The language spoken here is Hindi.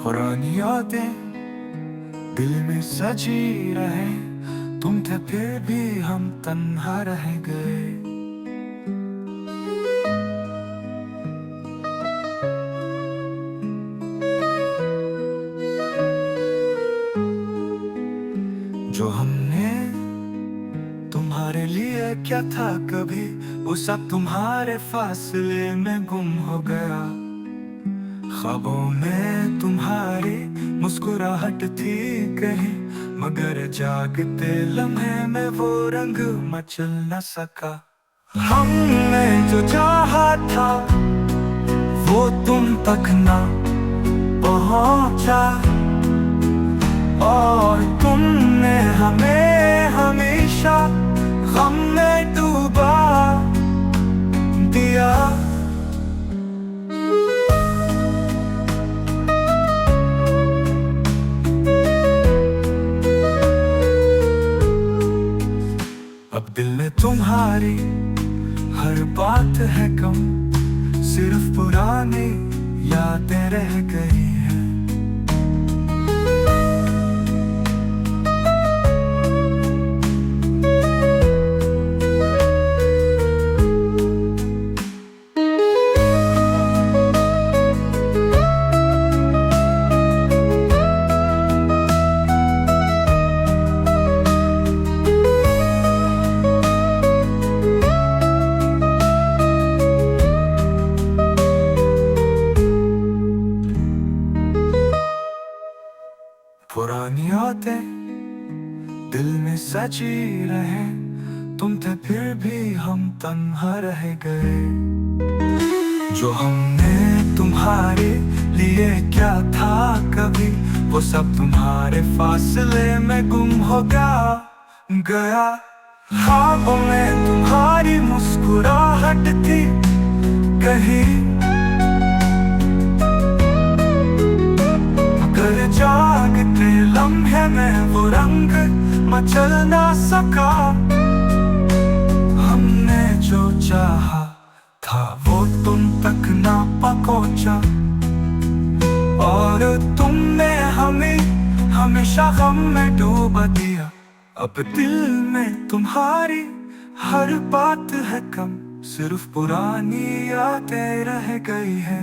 पुरानी यादें दिल में सजी रहे, तुम थे फिर भी हम तन्हा रह गए। जो हमने तुम्हारे लिए क्या था कभी, वो सब तुम्हारे फासले में गुम हो गया। ख्वाबों में तुम्हारी मुस्कुराहट थी कहीं, मगर जागते लम्हे में वो रंग मचल न सका। हमने जो चाहा था वो तुम तक ना पहुंचा, और तुमने हमें हमेशा गम में डूबा दिया। अब दिल में तुम्हारी हर बात है कम, सिर्फ पुरानी यादें रह गई हैं। पुरानी यादें दिल में सजी रहे, तुम थे फिर भी हम तन्हा रह गए। जो हमने तुम्हारे लिए क्या था कभी, वो सब तुम्हारे फासले में गुम हो गया। ख्वाबों में तुम्हारी मुस्कुराहट थी कहीं, मगर जागते लम्हे में वो रंग मचल ना सका। हमने जो चाहा था वो तुम तक ना पहुंचा, और तुमने हमें हमेशा गम में डूबा दिया। अब दिल में तुम्हारी हर बात है कम, सिर्फ पुरानी यादें रह गई है।